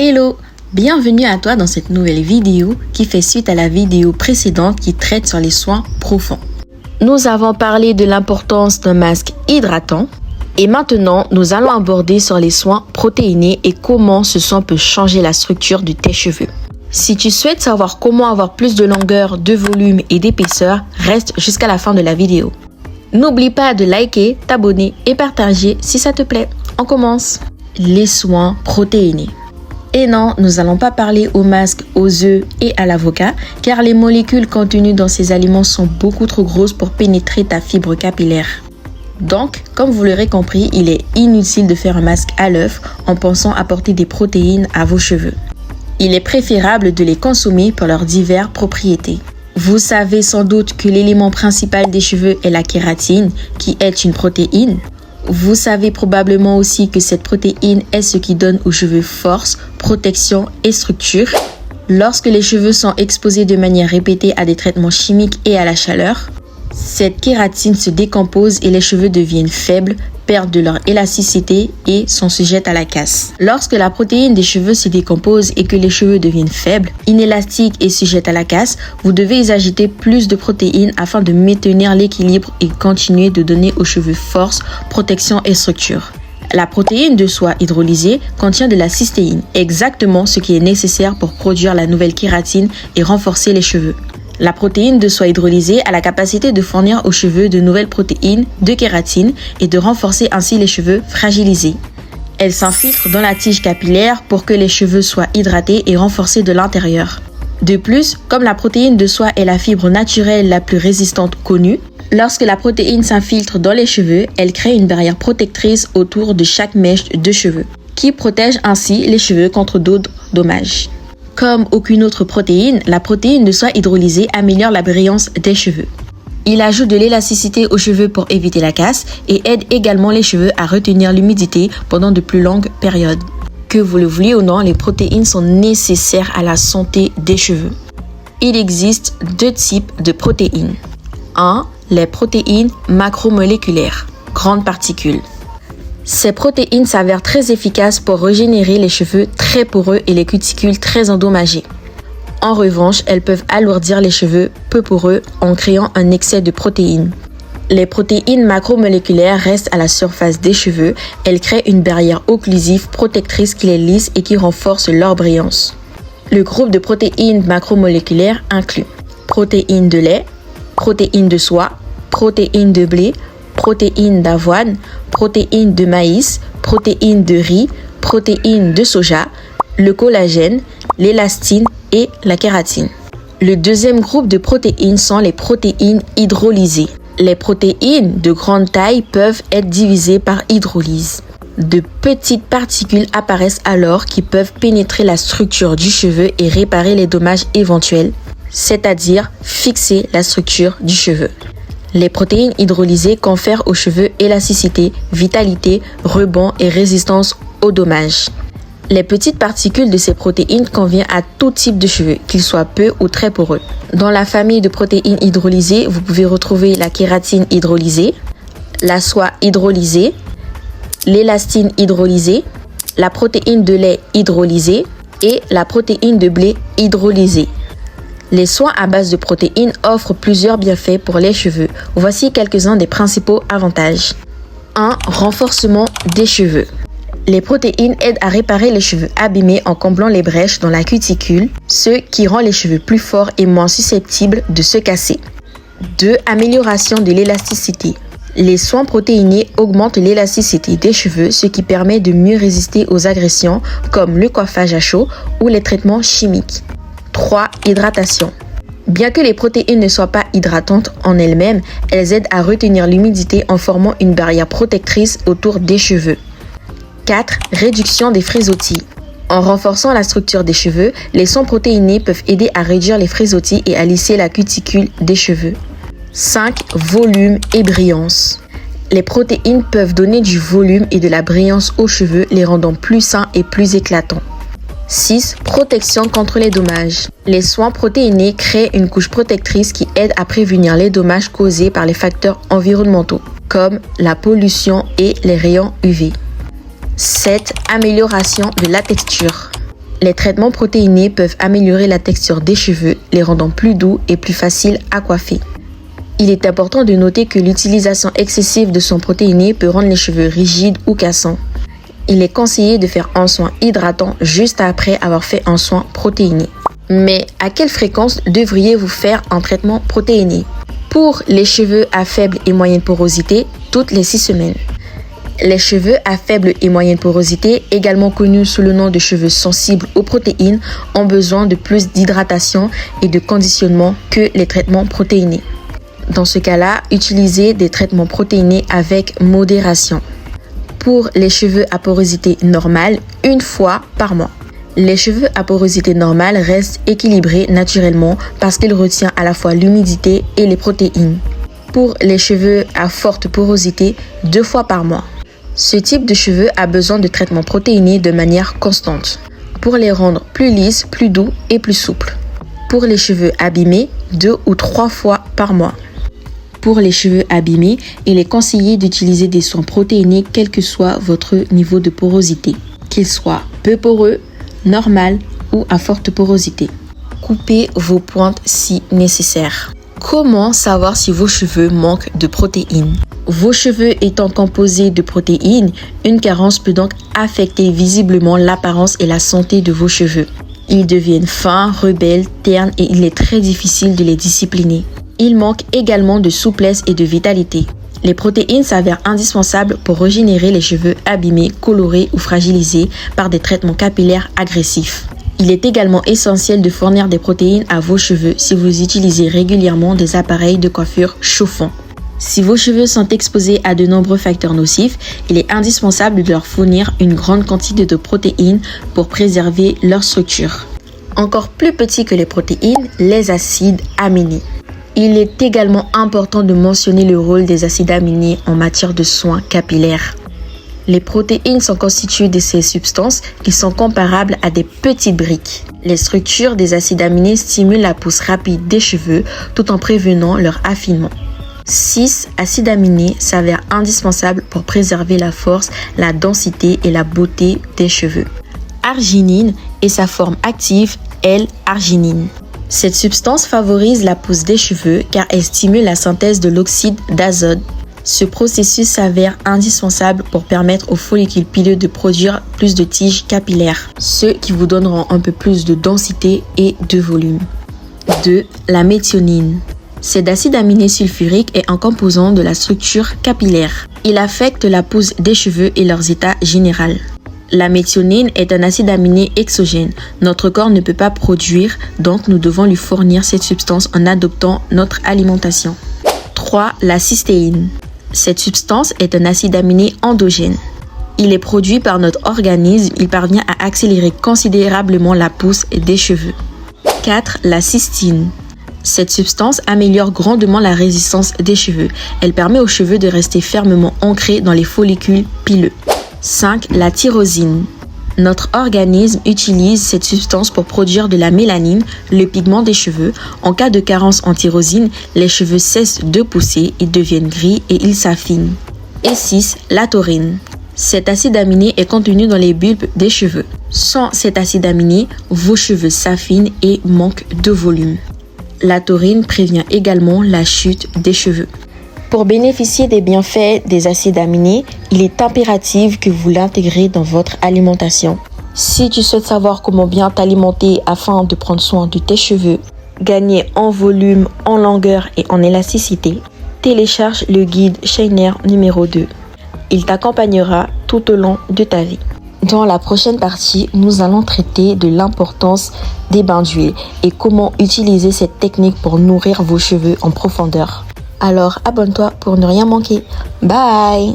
Hello, bienvenue à toi dans cette nouvelle vidéo qui fait suite à la vidéo précédente qui traite sur les soins profonds. Nous avons parlé de l'importance d'un masque hydratant et maintenant nous allons aborder sur les soins protéinés et comment ce soin peut changer la structure de tes cheveux. Si tu souhaites savoir comment avoir plus de longueur, de volume et d'épaisseur, reste jusqu'à la fin de la vidéo. N'oublie pas de liker, t'abonner et partager si ça te plaît. On commence. Les soins protéinés. Et non, nous n'allons pas parler aux masques, aux œufs et à l'avocat, car les molécules contenues dans ces aliments sont beaucoup trop grosses pour pénétrer ta fibre capillaire. Donc, comme vous l'aurez compris, il est inutile de faire un masque à l'œuf en pensant apporter des protéines à vos cheveux. Il est préférable de les consommer pour leurs diverses propriétés. Vous savez sans doute que l'élément principal des cheveux est la kératine, qui est une protéine. Vous savez probablement aussi que cette protéine est ce qui donne aux cheveux force, protection et structure. Lorsque les cheveux sont exposés de manière répétée à des traitements chimiques et à la chaleur, cette kératine se décompose et les cheveux deviennent faibles, perdent de leur élasticité et sont sujets à la casse. Lorsque la protéine des cheveux se décompose et que les cheveux deviennent faibles, inélastiques et sujets à la casse, vous devez ajouter plus de protéines afin de maintenir l'équilibre et continuer de donner aux cheveux force, protection et structure. La protéine de soie hydrolysée contient de la cystéine, exactement ce qui est nécessaire pour produire la nouvelle kératine et renforcer les cheveux. La protéine de soie hydrolysée a la capacité de fournir aux cheveux de nouvelles protéines de kératine et de renforcer ainsi les cheveux fragilisés. Elle s'infiltre dans la tige capillaire pour que les cheveux soient hydratés et renforcés de l'intérieur. De plus, comme la protéine de soie est la fibre naturelle la plus résistante connue, lorsque la protéine s'infiltre dans les cheveux, elle crée une barrière protectrice autour de chaque mèche de cheveux, qui protège ainsi les cheveux contre d'autres dommages. Comme aucune autre protéine, la protéine de soie hydrolysée améliore la brillance des cheveux. Il ajoute de l'élasticité aux cheveux pour éviter la casse et aide également les cheveux à retenir l'humidité pendant de plus longues périodes. Que vous le vouliez ou non, les protéines sont nécessaires à la santé des cheveux. Il existe deux types de protéines. 1. Les protéines macromoléculaires, grandes particules. Ces protéines s'avèrent très efficaces pour régénérer les cheveux très poreux et les cuticules très endommagées. En revanche, elles peuvent alourdir les cheveux peu poreux en créant un excès de protéines. Les protéines macromoléculaires restent à la surface des cheveux. Elles créent une barrière occlusive protectrice qui les lisse et qui renforce leur brillance. Le groupe de protéines macromoléculaires inclut protéines de lait, protéines de soie, protéines de blé, protéines d'avoine, protéines de maïs, protéines de riz, protéines de soja, le collagène, l'élastine et la kératine. Le deuxième groupe de protéines sont les protéines hydrolysées. Les protéines de grande taille peuvent être divisées par hydrolyse. De petites particules apparaissent alors qui peuvent pénétrer la structure du cheveu et réparer les dommages éventuels, c'est-à-dire fixer la structure du cheveu. Les protéines hydrolysées confèrent aux cheveux élasticité, vitalité, rebond et résistance aux dommages. Les petites particules de ces protéines conviennent à tout type de cheveux, qu'ils soient peu ou très poreux. Dans la famille de protéines hydrolysées, vous pouvez retrouver la kératine hydrolysée, la soie hydrolysée, l'élastine hydrolysée, la protéine de lait hydrolysée et la protéine de blé hydrolysée. Les soins à base de protéines offrent plusieurs bienfaits pour les cheveux. Voici quelques-uns des principaux avantages. 1. Renforcement des cheveux. Les protéines aident à réparer les cheveux abîmés en comblant les brèches dans la cuticule, ce qui rend les cheveux plus forts et moins susceptibles de se casser. 2. Amélioration de l'élasticité. Les soins protéinés augmentent l'élasticité des cheveux, ce qui permet de mieux résister aux agressions comme le coiffage à chaud ou les traitements chimiques. 3. Hydratation. Bien que les protéines ne soient pas hydratantes en elles-mêmes, elles aident à retenir l'humidité en formant une barrière protectrice autour des cheveux. 4. Réduction des frisottis. En renforçant la structure des cheveux, les soins protéinés peuvent aider à réduire les frisottis et à lisser la cuticule des cheveux. 5. Volume et brillance. Les protéines peuvent donner du volume et de la brillance aux cheveux, les rendant plus sains et plus éclatants. 6. Protection contre les dommages. Les soins protéinés créent une couche protectrice qui aide à prévenir les dommages causés par les facteurs environnementaux, comme la pollution et les rayons UV. 7. Amélioration de la texture. Les traitements protéinés peuvent améliorer la texture des cheveux, les rendant plus doux et plus faciles à coiffer. Il est important de noter que l'utilisation excessive de soins protéinés peut rendre les cheveux rigides ou cassants. Il est conseillé de faire un soin hydratant juste après avoir fait un soin protéiné. Mais à quelle fréquence devriez-vous faire un traitement protéiné? Pour les cheveux à faible et moyenne porosité, toutes les 6 semaines. Les cheveux à faible et moyenne porosité, également connus sous le nom de cheveux sensibles aux protéines, ont besoin de plus d'hydratation et de conditionnement que les traitements protéinés. Dans ce cas-là, utilisez des traitements protéinés avec modération. Pour les cheveux à porosité normale, 1 fois par mois. Les cheveux à porosité normale restent équilibrés naturellement parce qu'ils retiennent à la fois l'humidité et les protéines. Pour les cheveux à forte porosité, 2 fois par mois. Ce type de cheveux a besoin de traitements protéinés de manière constante pour les rendre plus lisses, plus doux et plus souples. Pour les cheveux abîmés, 2 ou 3 fois par mois. Pour les cheveux abîmés, il est conseillé d'utiliser des soins protéinés quel que soit votre niveau de porosité, qu'il soit peu poreux, normal ou à forte porosité. Coupez vos pointes si nécessaire. Comment savoir si vos cheveux manquent de protéines? Vos cheveux étant composés de protéines, une carence peut donc affecter visiblement l'apparence et la santé de vos cheveux. Ils deviennent fins, rebelles, ternes et il est très difficile de les discipliner. Ils manquent également de souplesse et de vitalité. Les protéines s'avèrent indispensables pour régénérer les cheveux abîmés, colorés ou fragilisés par des traitements capillaires agressifs. Il est également essentiel de fournir des protéines à vos cheveux si vous utilisez régulièrement des appareils de coiffure chauffants. Si vos cheveux sont exposés à de nombreux facteurs nocifs, il est indispensable de leur fournir une grande quantité de protéines pour préserver leur structure. Encore plus petits que les protéines, les acides aminés. Il est également important de mentionner le rôle des acides aminés en matière de soins capillaires. Les protéines sont constituées de ces substances qui sont comparables à des petites briques. Les structures des acides aminés stimulent la pousse rapide des cheveux tout en prévenant leur affinement. 6 acides aminés s'avèrent indispensables pour préserver la force, la densité et la beauté des cheveux. Arginine et sa forme active, L-arginine. Cette substance favorise la pousse des cheveux car elle stimule la synthèse de l'oxyde d'azote. Ce processus s'avère indispensable pour permettre aux follicules pileux de produire plus de tiges capillaires, ce qui vous donneront un peu plus de densité et de volume. 2. La méthionine. Cet acide aminé sulfurique est un composant de la structure capillaire. Il affecte la pousse des cheveux et leur état général. La méthionine est un acide aminé exogène. Notre corps ne peut pas produire, donc nous devons lui fournir cette substance en adoptant notre alimentation. 3. La cystéine. Cette substance est un acide aminé endogène. Il est produit par notre organisme, il parvient à accélérer considérablement la pousse des cheveux. 4. La cystine. Cette substance améliore grandement la résistance des cheveux. Elle permet aux cheveux de rester fermement ancrés dans les follicules pileux. 5. La tyrosine. Notre organisme utilise cette substance pour produire de la mélanine, le pigment des cheveux. En cas de carence en tyrosine, les cheveux cessent de pousser, ils deviennent gris et ils s'affinent. Et 6. La taurine. Cet acide aminé est contenu dans les bulbes des cheveux. Sans cet acide aminé, vos cheveux s'affinent et manquent de volume. La taurine prévient également la chute des cheveux. Pour bénéficier des bienfaits des acides aminés, il est impératif que vous l'intégrez dans votre alimentation. Si tu souhaites savoir comment bien t'alimenter afin de prendre soin de tes cheveux, gagner en volume, en longueur et en élasticité, télécharge le guide Shiner numéro 2. Il t'accompagnera tout au long de ta vie. Dans la prochaine partie, nous allons traiter de l'importance des bains d'huile et comment utiliser cette technique pour nourrir vos cheveux en profondeur. Alors abonne-toi pour ne rien manquer. Bye!